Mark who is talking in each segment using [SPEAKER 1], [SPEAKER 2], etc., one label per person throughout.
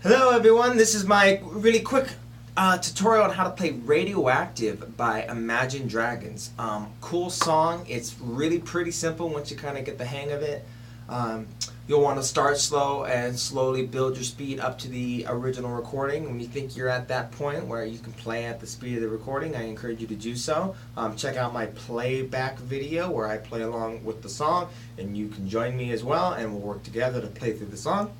[SPEAKER 1] Hello everyone, this is my really quick tutorial on how to play Radioactive by Imagine Dragons. Cool song, it's really pretty simple once you kind of get the hang of it. You'll want to start slow and slowly build your speed up to the original recording. When you think you're at that point where you can play at the speed of the recording, I encourage you to do so. Check out my playback video where I play along with the song, and you can join me as well and we'll work together to play through the song.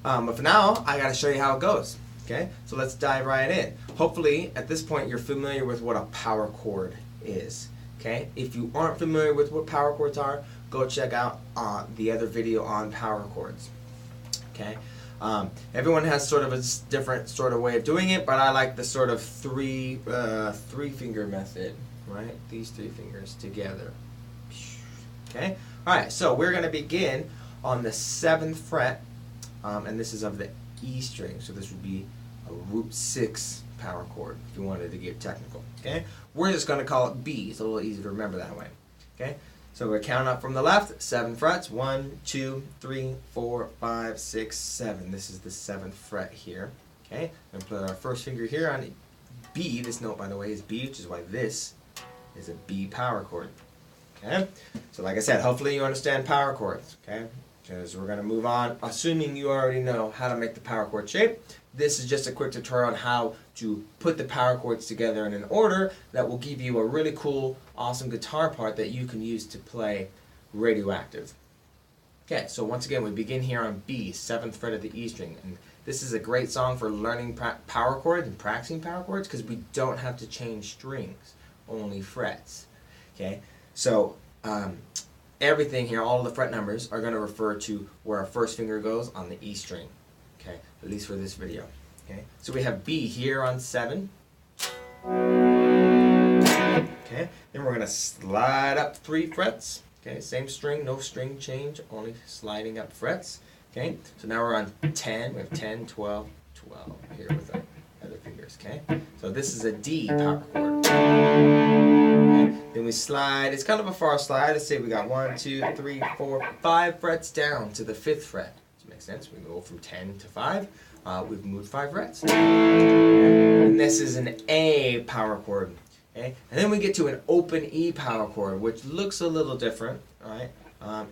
[SPEAKER 1] But for now, I gotta show you how it goes. Okay, so let's dive right in. Hopefully, at this point, you're familiar with what a power chord is. Okay, if you aren't familiar with what power chords are, go check out the other video on power chords. Okay, everyone has sort of a different sort of way of doing it, but I like the sort of three finger method. Right, these three fingers together. Okay, all right. So we're gonna begin on the 7th fret. And this is of the E string, so this would be a root 6 power chord if you wanted to get technical. Okay, we're just going to call it B. It's a little easier to remember that way. Okay, so we're count up from the left, 7 frets, 1, 2, 3, 4, 5, 6, 7. This is the 7th fret here. Okay, and put our first finger here on B. This note, by the way, is B, which is why this is a B power chord. Okay, so like I said, hopefully you understand power chords. Okay. Because we're going to move on, assuming you already know how to make the power chord shape. This is just a quick tutorial on how to put the power chords together in an order that will give you a really cool, awesome guitar part that you can use to play Radioactive. Okay, so once again, we begin here on B, 7th fret of the E string. And this is a great song for learning power chords and practicing power chords because we don't have to change strings, only frets. Okay, so everything here, all of the fret numbers, are going to refer to where our first finger goes on the E string. Okay, at least for this video. Okay, so we have B here on 7. Okay, then we're going to slide up 3 frets. Okay, same string, no string change, only sliding up frets. Okay, so now we're on 10. We have 10, 12, 12 here with our other fingers. Okay, so this is a D power chord. Then we slide, it's kind of a far slide. Let's say we got 1, 2, 3, 4, 5 frets down to the 5th fret. Does that make sense? We go from 10 to 5. We've moved 5 frets. And this is an A power chord. Okay? And then we get to an open E power chord, which looks a little different. Right?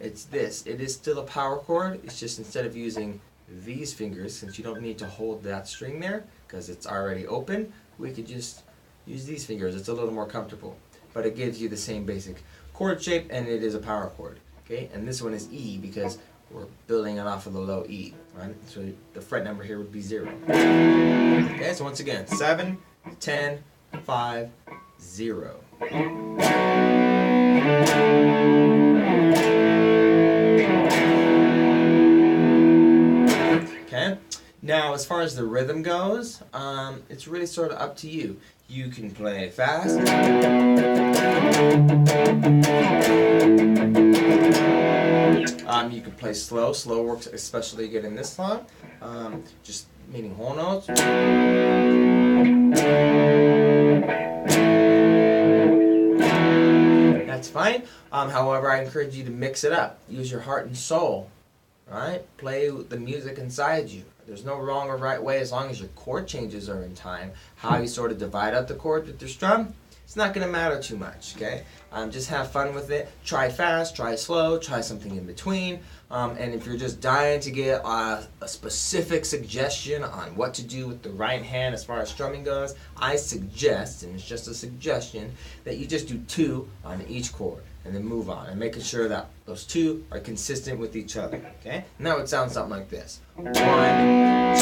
[SPEAKER 1] It's this. It is still a power chord. It's just instead of using these fingers, since you don't need to hold that string there because it's already open, we could just use these fingers. It's a little more comfortable. But it gives you the same basic chord shape, and it is a power chord. Okay, and this one is E because we're building it off of the low E. Right, so the fret number here would be 0. Okay, so once again, 7, 10, 5, 0. Okay. Now, as far as the rhythm goes, it's really sort of up to you. You can play fast. You can play slow. Slow works especially good in this song. Just meaning whole notes. That's fine. However, I encourage you to mix it up. Use your heart and soul. Right? Play the music inside you. There's no wrong or right way as long as your chord changes are in time. How you sort of divide up the chords with your strum, it's not going to matter too much, okay? Just have fun with it. Try fast, try slow, try something in between. And if you're just dying to get a specific suggestion on what to do with the right hand as far as strumming goes, I suggest, and it's just a suggestion, that you just do 2 on each chord and then move on, and making sure that those 2 are consistent with each other. Okay? Now it sounds something like this: 1, 2, 1,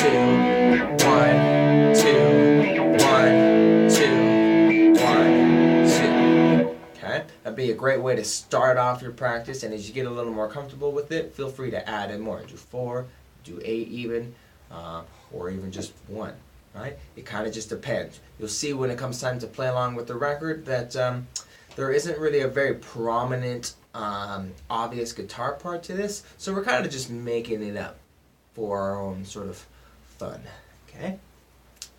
[SPEAKER 1] 2, 1, 2, 1, 2. Okay? That'd be a great way to start off your practice, and as you get a little more comfortable with it, feel free to add in more. Do 4, do 8 even, or even just 1. Right? It kind of just depends. You'll see when it comes time to play along with the record that there isn't really a very prominent, obvious guitar part to this, so we're kind of just making it up for our own sort of fun. Okay?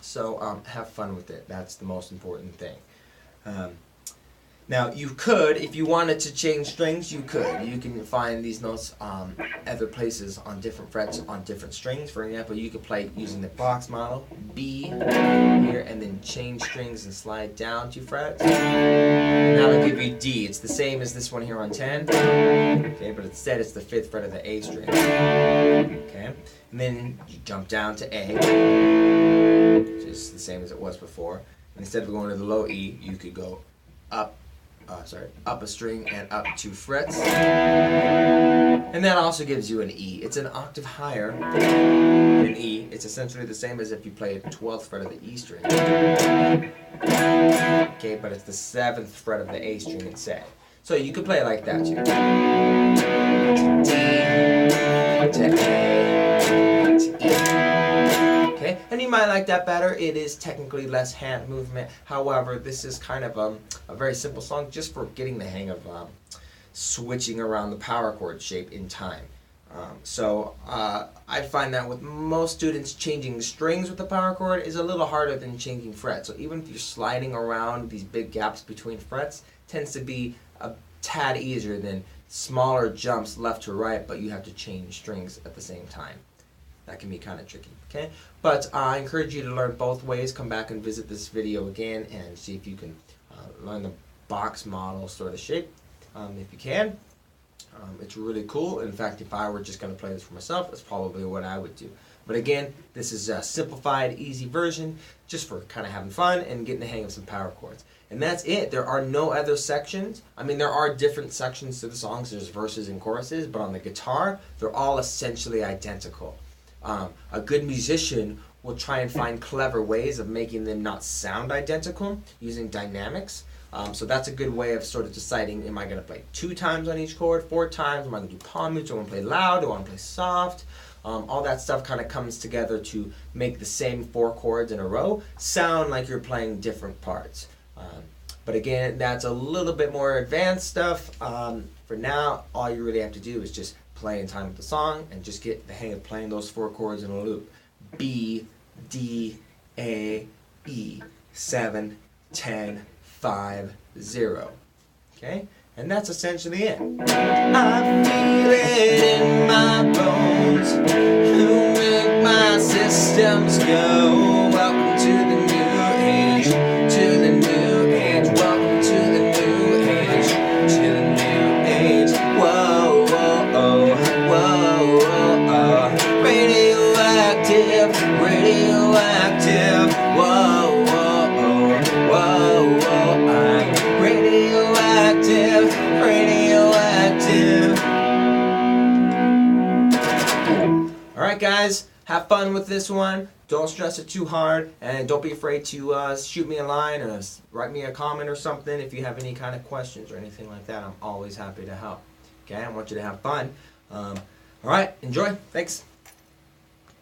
[SPEAKER 1] So have fun with it. That's the most important thing. Now you could, if you wanted to change strings, you could. You can find these notes other places on different frets on different strings. For example, you could play using the box model, B here, and then change strings and slide down 2 frets. And that'll give you D. It's the same as this one here on 10. Okay, but instead it's the 5th fret of the A string. Okay, and then you jump down to A, which is the same as it was before. And instead of going to the low E, you could go up a string and up 2 frets. And that also gives you an E. It's an octave higher than E. It's essentially the same as if you played 12th fret of the E string. Okay, but it's the 7th fret of the A string instead. So you could play it like that too. D to A to E. Okay, and you might like that better. It is technically less hand movement. However, this is kind of a very simple song just for getting the hang of switching around the power chord shape in time. I find that with most students, changing the strings with the power chord is a little harder than changing frets. So even if you're sliding around these big gaps between frets, tends to be a tad easier than smaller jumps left to right, but you have to change strings at the same time. That can be kind of tricky, okay? But I encourage you to learn both ways. Come back and visit this video again and see if you can learn the box model sort of shape, if you can. It's really cool. In fact, if I were just going to play this for myself, that's probably what I would do. But again, this is a simplified, easy version, just for kind of having fun and getting the hang of some power chords. And that's it. There are no other sections. I mean, there are different sections to the songs. There's verses and choruses, but on the guitar, they're all essentially identical. A good musician will try and find clever ways of making them not sound identical using dynamics. So that's a good way of sort of deciding, am I going to play 2 times on each chord, 4 times, am I going to do palm mutes, do I want to play loud, do I want to play soft? All that stuff kind of comes together to make the same 4 chords in a row sound like you're playing different parts. But again, that's a little bit more advanced stuff. For now, all you really have to do is just play in time with the song and just get the hang of playing those 4 chords in a loop. B, D, A, E, 7, 10, 5, 0. Okay? And that's essentially it. I feel it in my bones, who make my systems go. Welcome to the new age, to the new age. Welcome to the new age, to the new age. Whoa, whoa, oh, whoa, whoa, oh. Radioactive, radioactive. Whoa, whoa, oh, whoa, whoa. I'm radioactive, radioactive. Alright guys, have fun with this one. Don't stress it too hard, and don't be afraid to shoot me a line or write me a comment or something if you have any kind of questions or anything like that. I'm always happy to help. Okay, I want you to have fun. Alright, enjoy. Thanks.